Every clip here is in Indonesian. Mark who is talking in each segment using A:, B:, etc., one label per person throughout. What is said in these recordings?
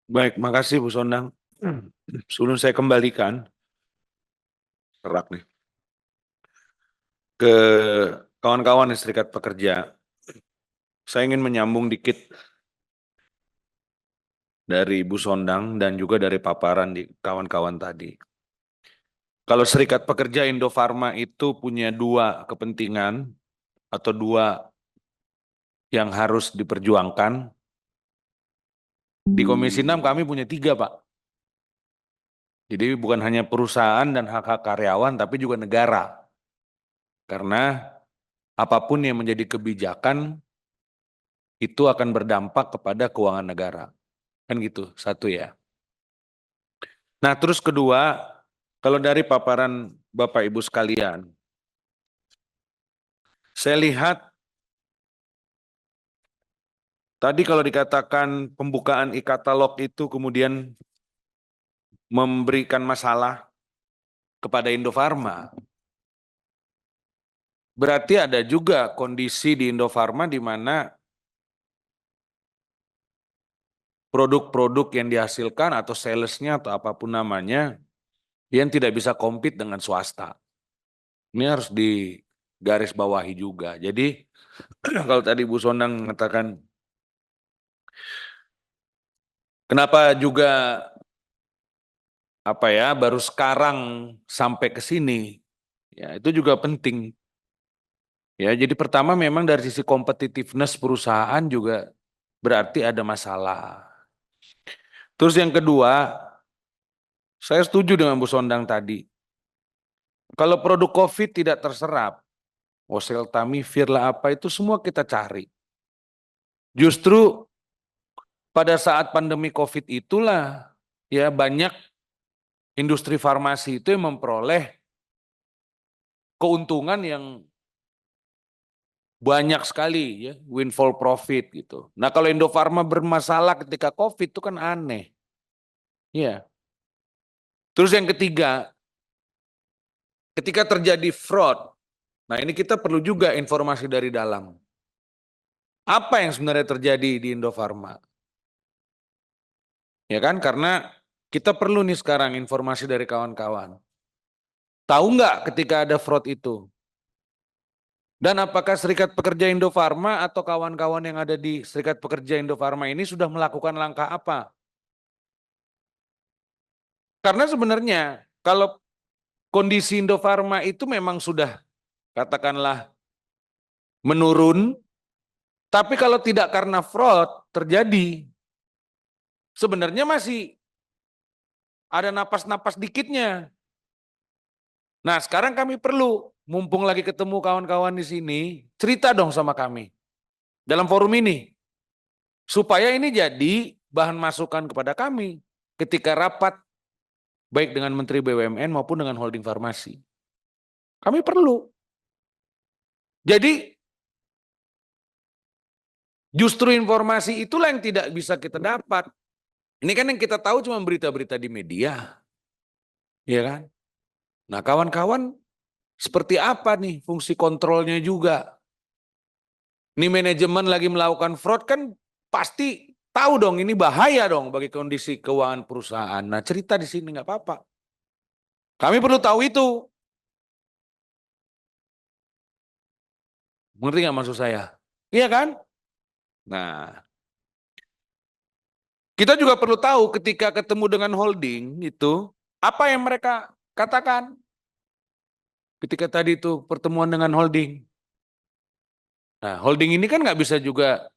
A: Baik, makasih Bu Sondang. Sebelum saya kembalikan, serak nih, ke kawan-kawan di Serikat Pekerja, saya ingin menyambung dikit dari Bu Sondang dan juga dari paparan di kawan-kawan tadi. Kalau Serikat Pekerja Indofarma itu punya dua kepentingan atau dua yang harus diperjuangkan. Di Komisi 6 kami punya tiga, Pak. Jadi bukan hanya perusahaan dan hak-hak karyawan, tapi juga negara. Karena apapun yang menjadi kebijakan itu akan berdampak kepada keuangan negara. Kan gitu, satu ya. Nah, terus kedua, kalau dari paparan Bapak Ibu sekalian, saya lihat tadi kalau dikatakan pembukaan e-katalog itu kemudian memberikan masalah kepada Indofarma, berarti ada juga kondisi di Indofarma di mana produk-produk yang dihasilkan atau salesnya atau apapun namanya yang tidak bisa compete dengan swasta. Ini harus digaris bawahi juga. Jadi kalau tadi Bu Sondang mengatakan kenapa juga baru sekarang sampai ke sini, ya itu juga penting. Ya, jadi pertama memang dari sisi competitiveness perusahaan juga berarti ada masalah. Terus yang kedua, saya setuju dengan Bu Sondang tadi. Kalau produk COVID tidak terserap, oseltamivir lah apa itu semua kita cari. Justru pada saat pandemi COVID itulah ya banyak industri farmasi itu yang memperoleh keuntungan yang banyak sekali ya, windfall profit gitu. Nah, kalau Indofarma bermasalah ketika COVID itu kan aneh. Ya. Terus yang ketiga, ketika terjadi fraud, nah ini kita perlu juga informasi dari dalam. Apa yang sebenarnya terjadi di Indofarma? Ya kan, karena kita perlu nih sekarang informasi dari kawan-kawan. Tahu nggak ketika ada fraud itu? Dan apakah Serikat Pekerja Indofarma atau kawan-kawan yang ada di Serikat Pekerja Indofarma ini sudah melakukan langkah apa? Karena sebenarnya kalau kondisi Indofarma itu memang sudah katakanlah menurun, tapi kalau tidak karena fraud terjadi, sebenarnya masih ada napas-napas dikitnya. Nah, sekarang kami perlu, mumpung lagi ketemu kawan-kawan di sini, cerita dong sama kami dalam forum ini, supaya ini jadi bahan masukan kepada kami ketika rapat baik dengan Menteri BUMN maupun dengan holding farmasi. Kami perlu. Jadi justru informasi itulah yang tidak bisa kita dapat. Ini kan yang kita tahu cuma berita-berita di media. Ya kan? Nah, kawan-kawan seperti apa nih fungsi kontrolnya juga? Ini manajemen lagi melakukan fraud kan pasti tahu dong ini bahaya dong bagi kondisi keuangan perusahaan. Nah, cerita di sini nggak apa-apa. Kami perlu tahu itu. Mengerti nggak maksud saya? Iya kan? Nah, kita juga perlu tahu ketika ketemu dengan holding itu, apa yang mereka katakan. Ketika tadi itu pertemuan dengan holding. Nah, holding ini kan nggak bisa juga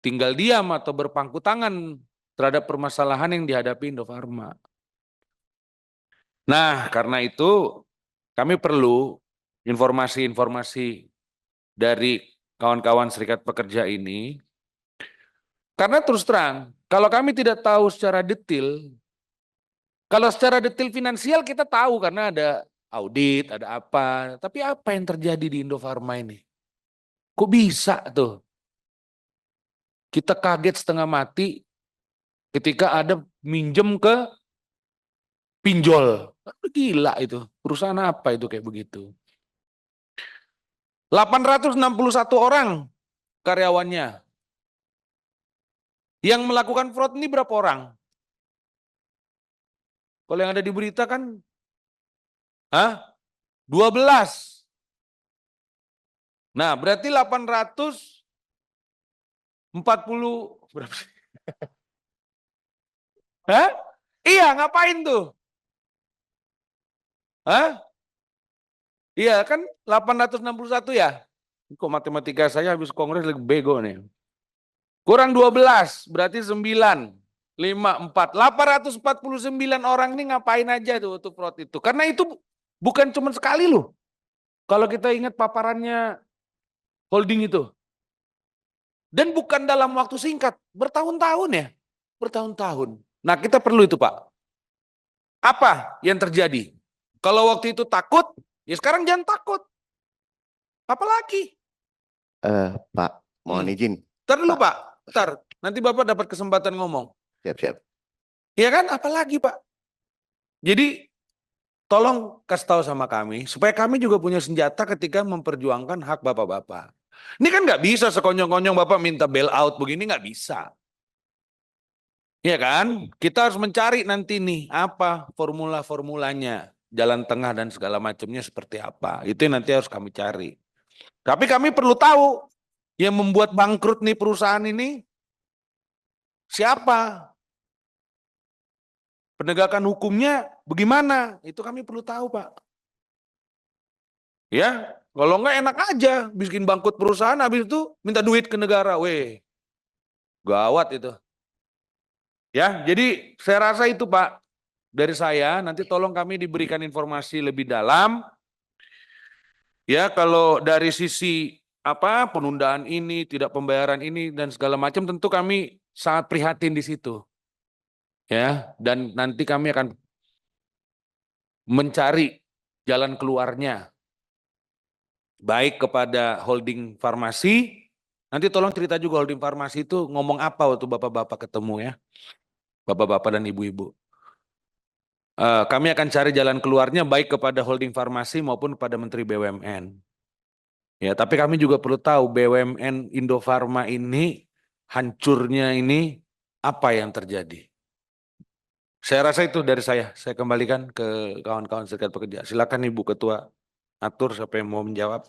A: tinggal diam atau berpangku tangan terhadap permasalahan yang dihadapi Indofarma. Nah, karena itu kami perlu informasi-informasi dari kawan-kawan serikat pekerja ini. Karena terus terang, kalau kami tidak tahu secara detail, kalau secara detail finansial kita tahu karena ada audit, ada apa. Tapi apa yang terjadi di Indofarma ini? Kok bisa tuh? Kita kaget setengah mati ketika ada minjem ke pinjol. Gila itu. Perusahaan apa itu kayak begitu? 861 orang karyawannya. Yang melakukan fraud ini berapa orang? Kalau yang ada di berita kan, 12. Nah, berarti 840 berapa sih? Hah? Iya, ngapain tuh? Hah? Iya kan 861 ya? Kok matematika saya habis kongres lagi bego nih. Kurang 12, berarti 9. 5, 4. 849 orang ini ngapain aja tuh untuk fraud itu. Karena itu bukan cuma sekali loh. Kalau kita ingat paparannya holding itu. Dan bukan dalam waktu singkat, bertahun-tahun ya. Bertahun-tahun. Nah kita perlu itu Pak. Apa yang terjadi? Kalau waktu itu takut, ya sekarang jangan takut. Apalagi?
B: Pak, mohon izin.
A: Ntar dulu Pak, ntar. Nanti Bapak dapat kesempatan ngomong.
B: Siap-siap.
A: Ya kan, apalagi Pak? Jadi tolong kasih tahu sama kami, supaya kami juga punya senjata ketika memperjuangkan hak Bapak-Bapak. Ini kan nggak bisa sekonyong-konyong Bapak minta bail out begini, nggak bisa. Ya kan? Kita harus mencari nanti nih, apa formula-formulanya, jalan tengah dan segala macamnya seperti apa. Itu yang nanti harus kami cari. Tapi kami perlu tahu, yang membuat bangkrut nih perusahaan ini, siapa? Penegakan hukumnya bagaimana? Itu kami perlu tahu, Pak. Ya, kalau enggak enak aja bikin bangkrut perusahaan, habis itu minta duit ke negara. Weh, gawat itu. Ya, jadi saya rasa itu Pak, dari saya, nanti tolong kami diberikan informasi lebih dalam. Ya, kalau dari sisi apa penundaan ini, tidak pembayaran ini dan segala macam, tentu kami sangat prihatin di situ. Ya, dan nanti kami akan mencari jalan keluarnya, baik kepada holding farmasi. Nanti tolong cerita juga holding farmasi itu ngomong apa waktu bapak-bapak ketemu ya, bapak-bapak dan ibu-ibu. Kami akan cari jalan keluarnya baik kepada holding farmasi maupun kepada Menteri BUMN. Ya, tapi kami juga perlu tahu BUMN Indofarma ini hancurnya ini apa yang terjadi. Saya rasa itu dari saya. Saya kembalikan ke kawan-kawan serikat pekerja. Silakan Ibu Ketua atur siapa yang mau menjawab.